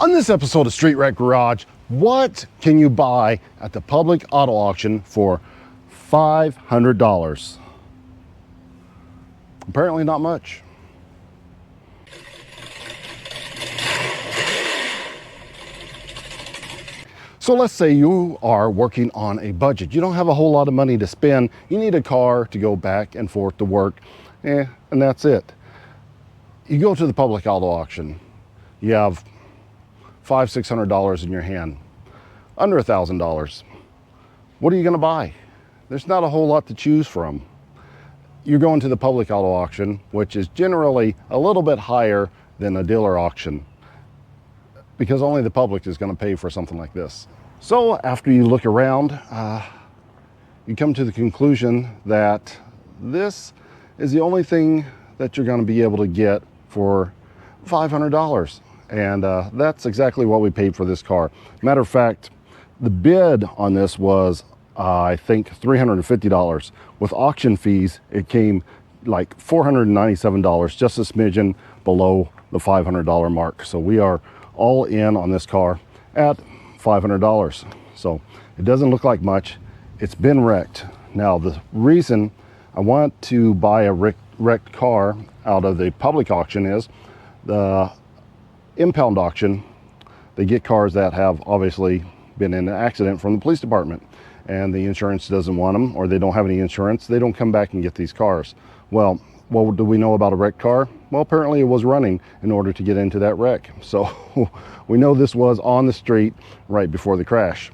On this episode of Street Wreck Garage, what can you buy at the public auto auction for $500? Apparently not much. So let's say you are working on a budget. You don't have a whole lot of money to spend. You need a car to go back and forth to work, and that's it. You go to the public auto auction. You have $500–600 in your hand, under $1,000. What are you going to buy? There's not a whole lot to choose from. You're going to the public auto auction, which is generally a little bit higher than a dealer auction, because only the public is going to pay for something like this. So after you look around, you come to the conclusion that this is the only thing that you're going to be able to get for $500. And that's exactly what we paid for this car. Matter of fact, the bid on this was, I think, $350. With auction fees, it came like $497, just a smidgen below the $500 mark. So we are all in on this car at $500. So it doesn't look like much. It's been wrecked. Now, the reason I want to buy a wrecked car out of the public auction is the impound auction. They get cars that have obviously been in an accident from the police department, and the insurance doesn't want them, or they don't have any insurance. They don't come back and get these cars. Well, what do we know about a wrecked car? Well, apparently it was running in order to get into that wreck. So we know this was on the street right before the crash.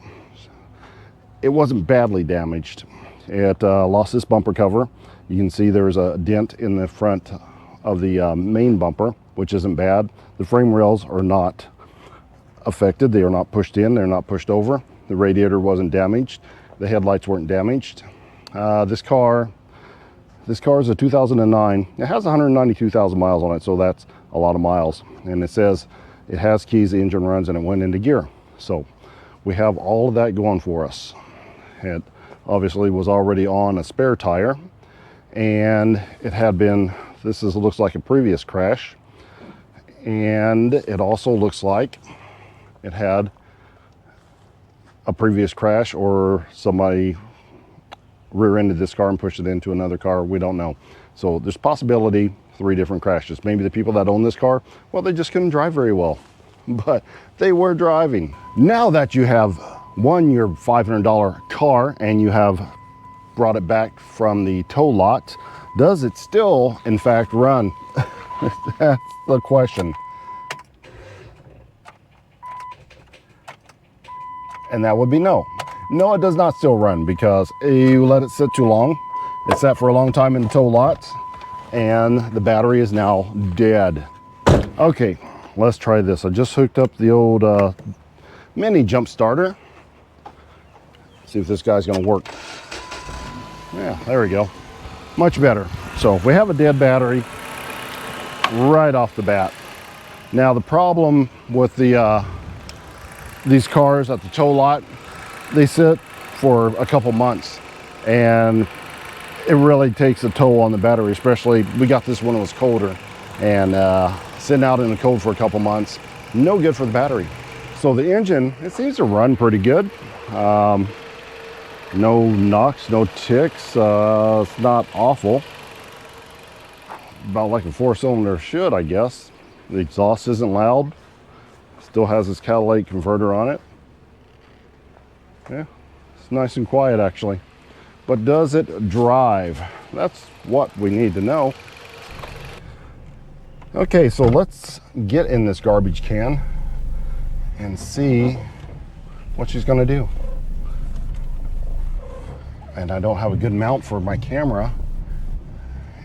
It wasn't badly damaged. It lost this bumper cover. You can see there's a dent in the front of the main bumper, which isn't bad. The frame rails are not affected. They are not pushed in. They're not pushed over. The radiator wasn't damaged. The headlights weren't damaged. This car is a 2009. It has 192,000 miles on it, so that's a lot of miles. And it says it has keys, the engine runs, and it went into gear. So we have all of that going for us. It obviously was already on a spare tire, and it had been, looks like a previous crash. And it also looks like it had a previous crash, or somebody rear-ended this car and pushed it into another car. We don't know. So there's possibility 3 different crashes. Maybe the people that own this car, well, they just couldn't drive very well, but they were driving. Now that you have won your $500 car and you have brought it back from the tow lot, does it still in fact run? That's the question. And that would be no. No, it does not still run, because you let it sit too long. It sat for a long time in the tow lot, and the battery is now dead. Okay, let's try this. I just hooked up the old mini jump starter. See if this guy's gonna work. Yeah, there we go. Much better. So we have a dead battery right off the bat. Now the problem with these cars at the tow lot, they sit for a couple months, and it really takes a toll on the battery. Especially, we got this when it was colder, and sitting out in the cold for a couple months, no good for the battery. So the engine, it seems to run pretty good. No knocks, no ticks. It's not awful. About like a 4-cylinder should, I guess. The exhaust isn't loud. Still has this catalytic converter on it. Yeah, it's nice and quiet actually. But does it drive? That's what we need to know. Okay, so let's get in this garbage can and see what she's gonna do. And I don't have a good mount for my camera,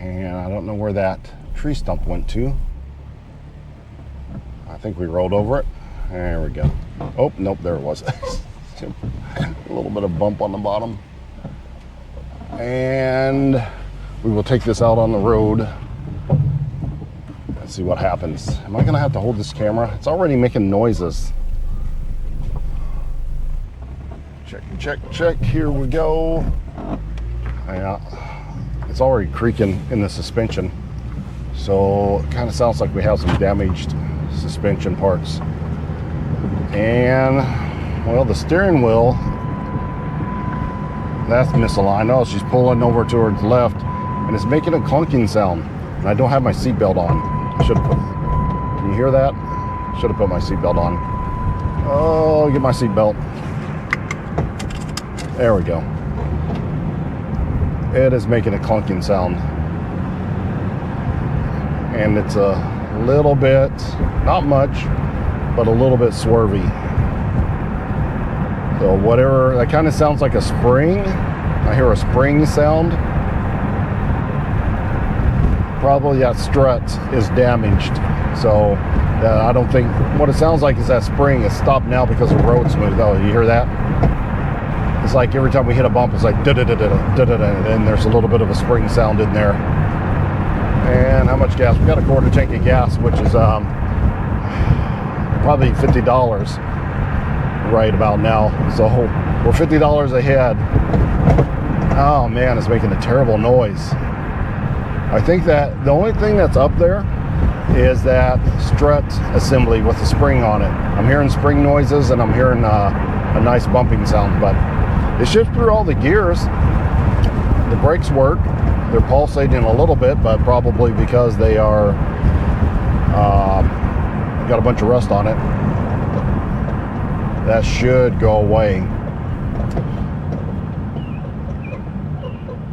and I don't know where that tree stump went to. I think we rolled over it. There we go. Oh, nope, there it was. A little bit of bump on the bottom. And we will take this out on the road and see what happens. Am I gonna have to hold this camera? It's already making noises. Check, check, check, here we go. Yeah, it's already creaking in the suspension. So it kind of sounds like we have some damaged suspension parts. And well, the steering wheel, that's misaligned. Oh, she's pulling over towards the left and it's making a clunking sound. And I don't have my seatbelt on. I should have put, can you hear that? Should have put my seatbelt on. Oh, get my seatbelt. There we go. It is making a clunking sound. And it's a little bit, not much, but a little bit swervy. So whatever, that kind of sounds like a spring. I hear a spring sound. Probably that strut is damaged. So I don't think, what it sounds like is that spring is stopped now because the road's smooth. Oh, you hear that? It's like every time we hit a bump, it's like da-da-da-da-da-da-da, and there's a little bit of a spring sound in there. And how much gas? We got a quarter tank of gas, which is probably $50 right about now. So we're $50 ahead. Oh man, it's making a terrible noise. I think that the only thing that's up there is that strut assembly with the spring on it. I'm hearing spring noises and I'm hearing a nice bumping sound, but it shifts through all the gears. The brakes work. They're pulsating a little bit, but probably because they are got a bunch of rust on it. That should go away.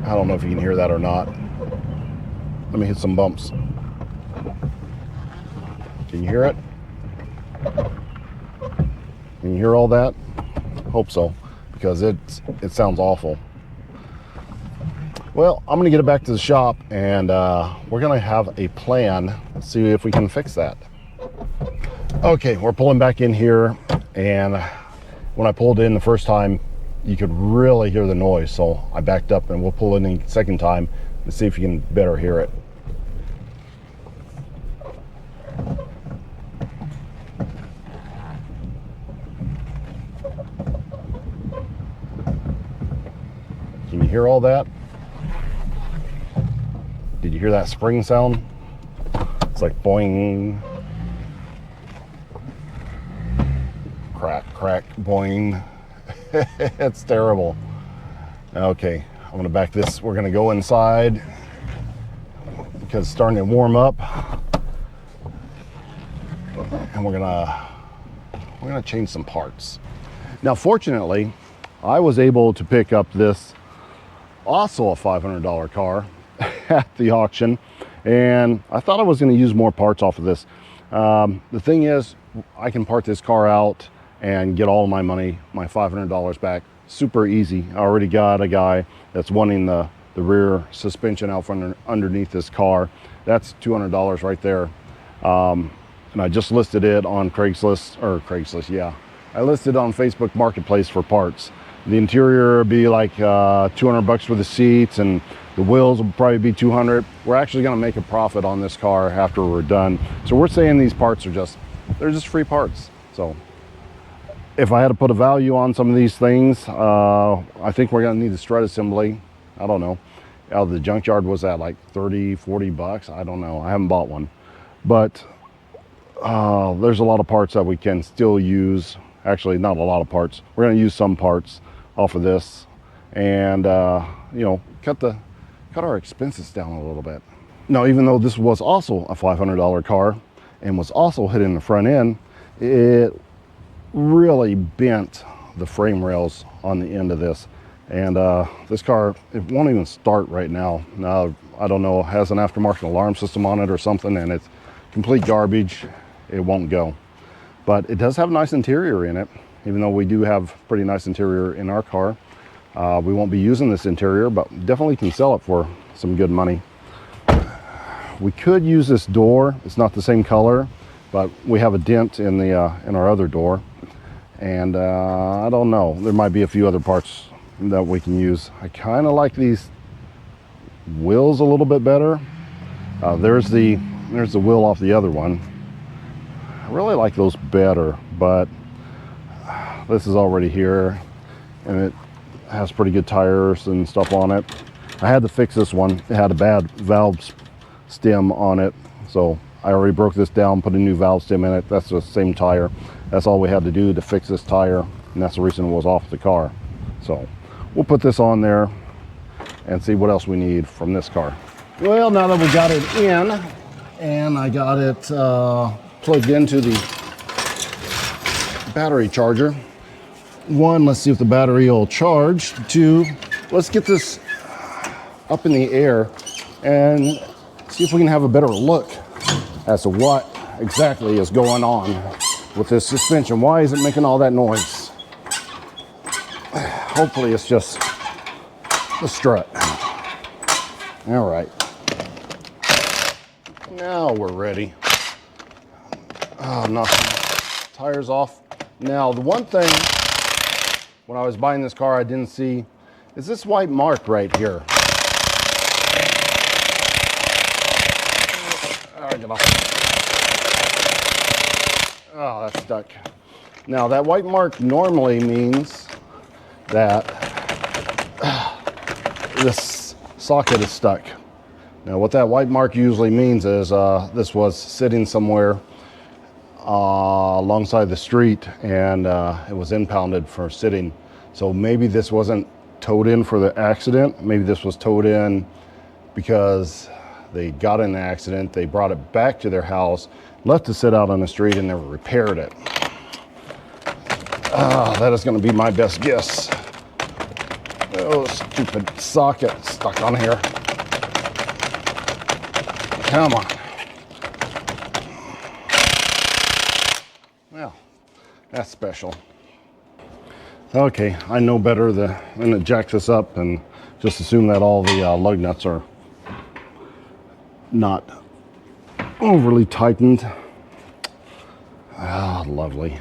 I don't know if you can hear that or not. Let me hit some bumps. Can you hear it? Can you hear all that? Hope so, because it sounds awful. Well, I'm gonna get it back to the shop and we're gonna have a plan, see if we can fix that. Okay, we're pulling back in here, and when I pulled in the first time, you could really hear the noise, so I backed up, and we'll pull in the second time and see if you can better hear it. Can you hear all that? Did you hear that spring sound? It's like boing, crack, crack, boing. It's terrible. Okay, I'm gonna back this. We're gonna go inside because it's starting to warm up, and we're gonna change some parts. Now, fortunately, I was able to pick up this, also a $500 car, at the auction, and I thought I was going to use more parts off of this. The thing is, I can part this car out and get all of my money, my $500 back, super easy. I already got a guy that's wanting the rear suspension out from underneath this car. That's $200 right there. And I just listed it on Craigslist, yeah. I listed on Facebook Marketplace for parts. The interior would be like $200 for the seats, and the wheels will probably be $200. We're actually gonna make a profit on this car after we're done. So we're saying these parts are they're just free parts. So if I had to put a value on some of these things, I think we're gonna need the strut assembly. I don't know. Out of the junkyard, was that like 30, 40 bucks? I don't know. I haven't bought one. But there's a lot of parts that we can still use. Actually, not a lot of parts. We're gonna use some parts off of this, and you know, cut our expenses down a little bit. Now, even though this was also a $500 car and was also hit in the front end, it really bent the frame rails on the end of this. And this car, it won't even start right now. Now, I don't know, it has an aftermarket alarm system on it or something, and it's complete garbage. It won't go. But it does have a nice interior in it, even though we do have pretty nice interior in our car. We won't be using this interior, but definitely can sell it for some good money. We could use this door. It's not the same color, but we have a dent in our other door. And I don't know, there might be a few other parts that we can use. I kind of like these wheels a little bit better. There's the wheel off the other one. I really like those better, but this is already here, and it has pretty good tires and stuff on it. I had to fix this one. It had a bad valve stem on it, so I already broke this down, put a new valve stem in it. That's the same tire. That's all we had to do to fix this tire, and that's the reason it was off the car. So we'll put this on there and see what else we need from this car. Well, now that we got it in and I got it plugged into the battery charger. One, let's see if the battery will charge. Two, let's get this up in the air and see if we can have a better look as to what exactly is going on with this suspension. Why is it making all that noise? Hopefully it's just the strut. All right. Now we're ready. Knock the tires off. Now, the one thing when I was buying this car I didn't see is this white mark right here. Oh, that's stuck. Now, that white mark normally means that this socket is stuck. Now, what that white mark usually means is this was sitting somewhere alongside the street, and it was impounded for sitting. So maybe this wasn't towed in for the accident. Maybe this was towed in because they got in an accident, they brought it back to their house, left it sit out on the street, and never repaired it. That is going to be my best guess. Oh, stupid socket stuck on here. Come on. Well, that's special. Okay, I know better than to jack this up and just assume that all the lug nuts are not overly tightened. Ah, lovely.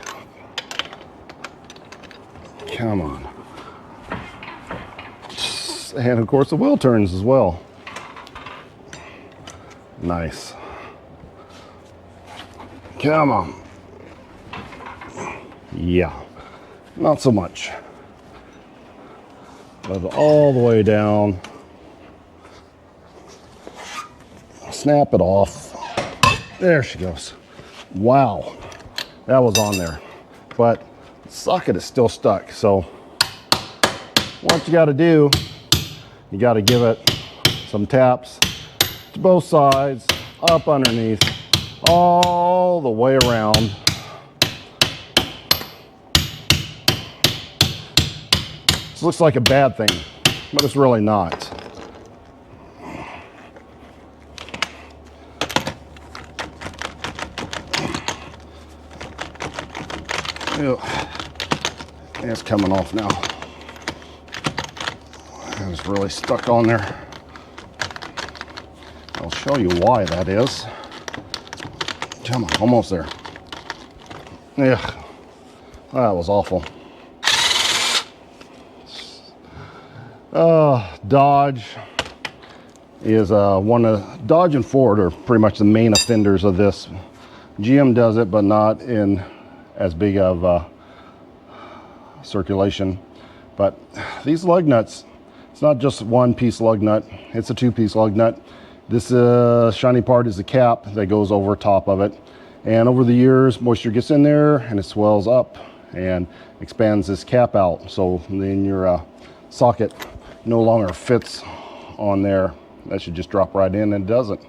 Come on. And of course the wheel turns as well. Nice. Come on. Yeah, not so much. But all the way down. Snap it off. There she goes. Wow, that was on there. But the socket is still stuck. So what you got to do, you got to give it some taps to both sides, up underneath, all the way around. This looks like a bad thing, but it's really not. And it's coming off now. It's really stuck on there. I'll show you why that is. Come on, almost there. Yeah, that was awful. Dodge is Dodge and Ford are pretty much the main offenders of this. GM does it, but not in as big of circulation. But these lug nuts, it's not just one piece lug nut, it's a two-piece lug nut. This shiny part is the cap that goes over top of it. And over the years, moisture gets in there and it swells up and expands this cap out. So then your socket no longer fits on there. That should just drop right in, and it doesn't.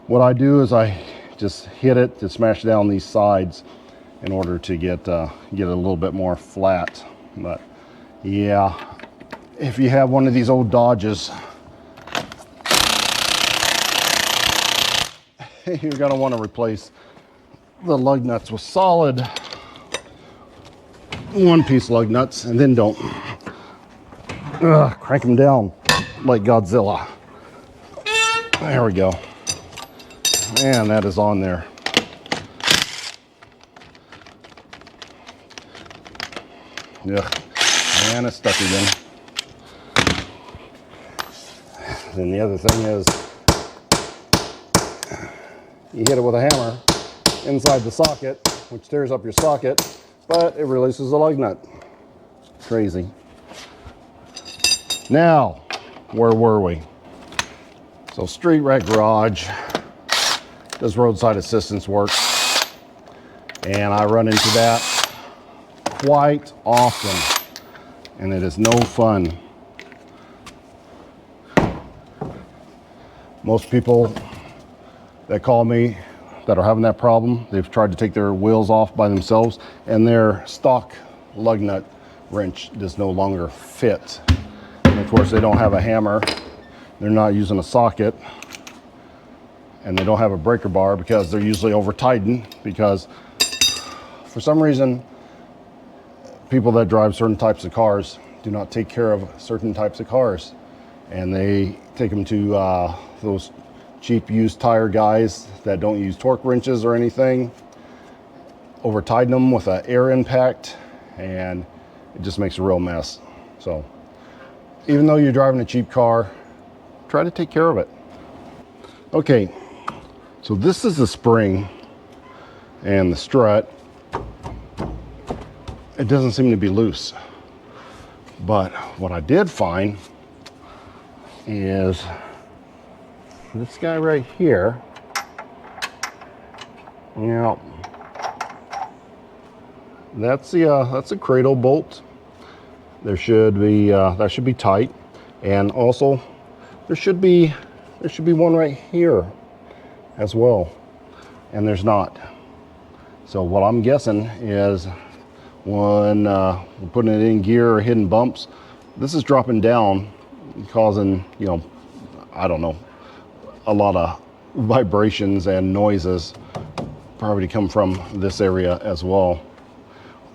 What I do is I just hit it to smash down these sides in order to get it a little bit more flat. But yeah, if you have one of these old Dodges, you're going to want to replace the lug nuts with solid one-piece lug nuts, and then don't crank them down like Godzilla. There we go. And that is on there. Yeah, and it's stuck again. Then the other thing is, you hit it with a hammer inside the socket, which tears up your socket, but it releases the lug nut. Crazy. Now, where were we? So Street Rack Garage does roadside assistance work, and I run into that quite often, and it is no fun. Most people that call me that are having that problem, they've tried to take their wheels off by themselves, and their stock lug nut wrench does no longer fit. And of course, they don't have a hammer, they're not using a socket, and they don't have a breaker bar because they're usually over tightened, because for some reason people that drive certain types of cars do not take care of certain types of cars, and they take them to those cheap used tire guys that don't use torque wrenches or anything, over tighten them with an air impact, and it just makes a real mess. So even though you're driving a cheap car, try to take care of it. Okay, so this is the spring and the strut. It doesn't seem to be loose, but what I did find is this guy right here. Yeah, that's a cradle bolt. There should be that should be tight, and also there should be one right here as well, and there's not. So what I'm guessing is when we're putting it in gear or hitting bumps, this is dropping down, causing, you know, I don't know, a lot of vibrations and noises probably come from this area as well.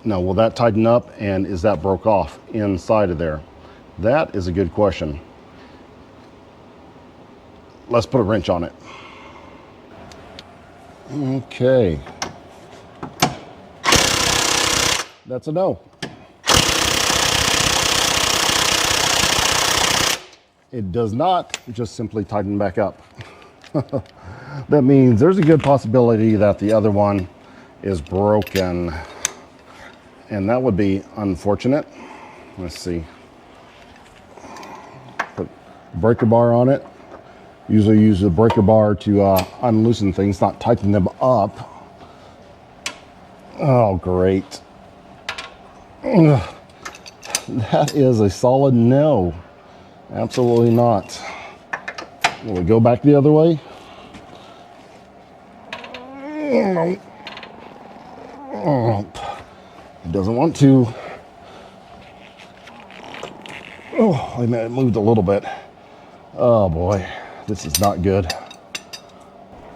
Now, will that tighten up, and is that broke off inside of there? That is a good question. Let's put a wrench on it. Okay. That's a no. It does not just simply tighten back up. That means there's a good possibility that the other one is broken, and that would be unfortunate. Let's see. Put breaker bar on it. Usually use the breaker bar to unloosen things, not tighten them up. Oh, great. Ugh. That is a solid no. Absolutely not. Will we go back the other way? It doesn't want to. Oh, I mean, it moved a little bit. Oh boy, this is not good.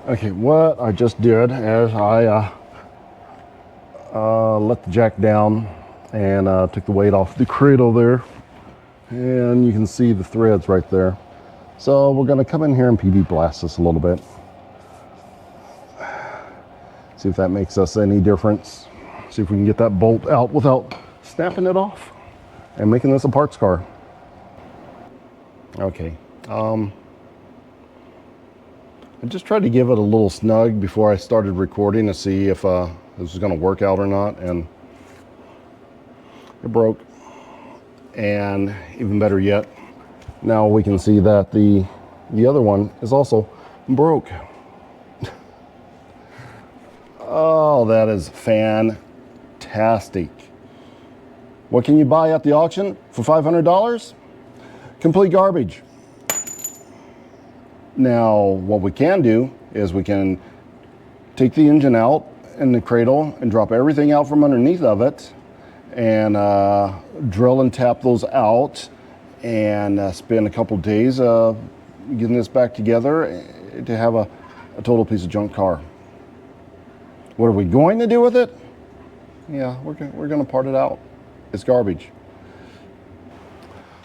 Okay, what I just did is I let the jack down and took the weight off the cradle there, and you can see the threads right there. So we're going to come in here and PD blast this a little bit. See if that makes us any difference. See if we can get that bolt out without snapping it off and making this a parts car. Okay. I just tried to give it a little snug before I started recording to see if this was going to work out or not, and it broke. And even better yet, now we can see that the other one is also broke. Oh, that is fantastic. What can you buy at the auction for $500? Complete garbage. Now, what we can do is we can take the engine out in the cradle and drop everything out from underneath of it, and drill and tap those out, and spend a couple days getting this back together to have a total piece of junk car. What are we going to do with it? Yeah, we're going to part it out. It's garbage.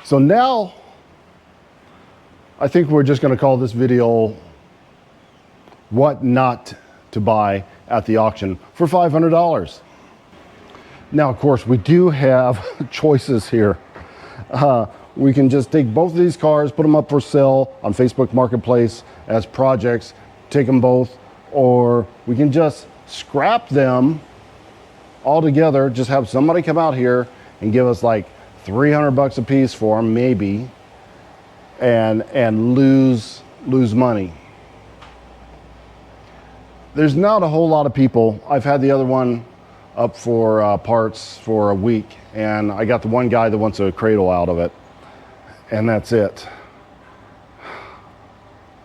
So now, I think we're just going to call this video "What Not to Buy at the Auction for $500." Now, of course, we do have choices here. We can just take both of these cars, put them up for sale on Facebook Marketplace as projects, take them both, or we can just scrap them all together, just have somebody come out here and give us like $300 a piece for them, maybe, and lose money. There's not a whole lot of people. I've had the other one up for parts for a week, and I got the one guy that wants a cradle out of it, and that's it.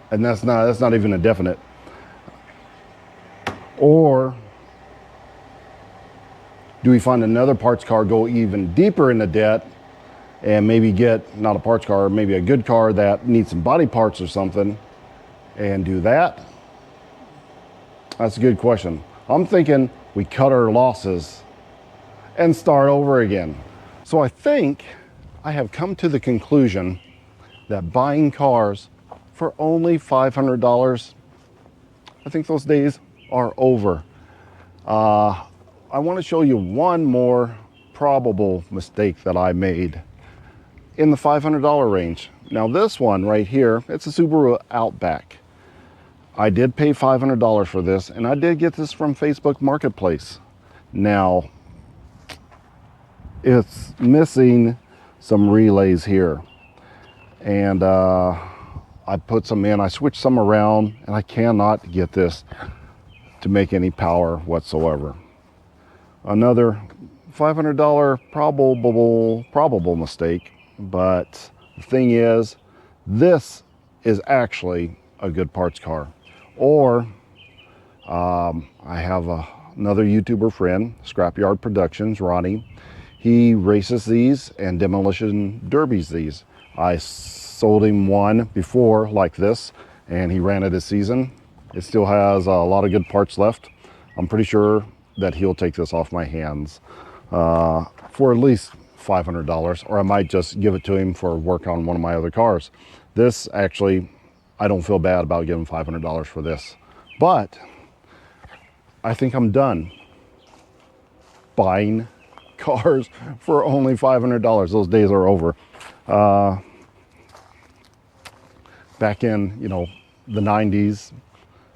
And that's not even a definite. Or do we find another parts car, go even deeper into debt, and maybe get not a parts car, maybe a good car that needs some body parts or something, and do that? That's a good question. I'm thinking we cut our losses and start over again. So I think I have come to the conclusion that buying cars for only $500, I think those days are over. I want to show you one more probable mistake that I made in the $500 range. Now this one right here, it's a Subaru Outback. I did pay $500 for this, and I did get this from Facebook Marketplace. Now, it's missing some relays here. And I put some in, I switched some around, and I cannot get this to make any power whatsoever. Another $500 probable mistake, but the thing is, this is actually a good parts car. Or I have another YouTuber friend, Scrapyard Productions, Ronnie. He races these and demolition derbies these. I sold him one before like this, and he ran it this season. It still has a lot of good parts left. I'm pretty sure that he'll take this off my hands for at least $500, or I might just give it to him for work on one of my other cars. This actually, I don't feel bad about giving $500 for this, but I think I'm done buying cars for only $500. Those days are over. Back in, the 90s,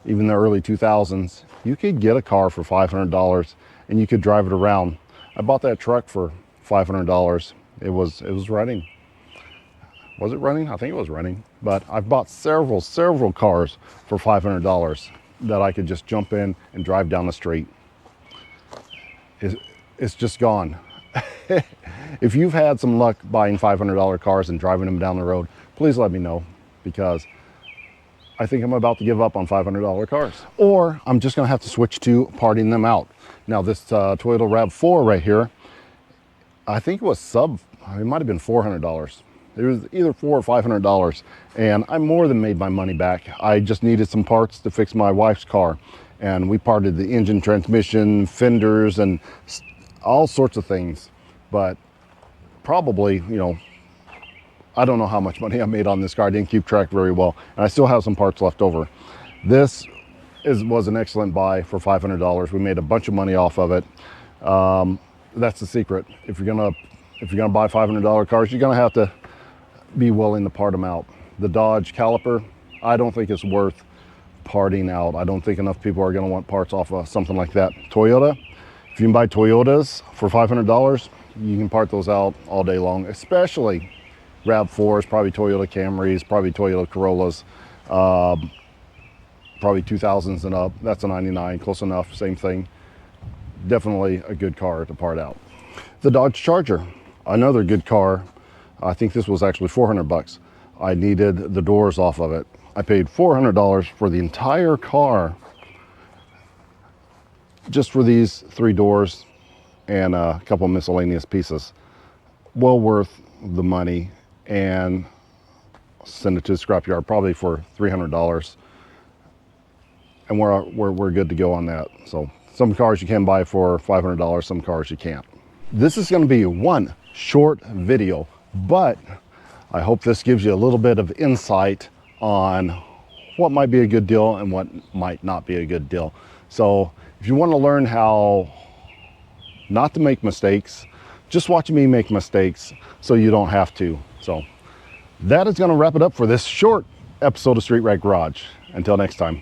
even the early 2000s, you could get a car for $500 and you could drive it around. I bought that truck for $500. It was running. Was it running? I think it was running. But I've bought several cars for $500 that I could just jump in and drive down the street. It's just gone. If you've had some luck buying $500 cars and driving them down the road, please let me know, because I think I'm about to give up on $500 cars. Or I'm just gonna have to switch to parting them out. Now this Toyota RAV4 right here, I think it was it might have been $400. It was either $400 or $500, and I more than made my money back. I just needed some parts to fix my wife's car, and we parted the engine, transmission, fenders, and all sorts of things. But probably, I don't know how much money I made on this car. I didn't keep track very well, and I still have some parts left over. This was an excellent buy for $500. We made a bunch of money off of it. That's the secret. If you're gonna buy $500 cars, you're gonna have to be willing to part them out. The Dodge Caliper, I don't think it's worth parting out. I don't think enough people are gonna want parts off of something like that. Toyota, if you can buy Toyotas for $500, you can part those out all day long, especially RAV4s, probably Toyota Camrys, probably Toyota Corollas, probably 2000s and up. That's a 99, close enough, same thing. Definitely a good car to part out. The Dodge Charger, another good car. I think this was actually $400. I needed the doors off of it. I paid $400 for the entire car, just for these 3 doors and a couple miscellaneous pieces. Well worth the money, and send it to the scrapyard probably for $300, and we're good to go on that. So some cars you can buy for $500, some cars you can't. This is going to be one short video, but I hope this gives you a little bit of insight on what might be a good deal and what might not be a good deal. So if you want to learn how not to make mistakes, just watch me make mistakes so you don't have to. So that is going to wrap it up for this short episode of Street Rag Garage. Until next time.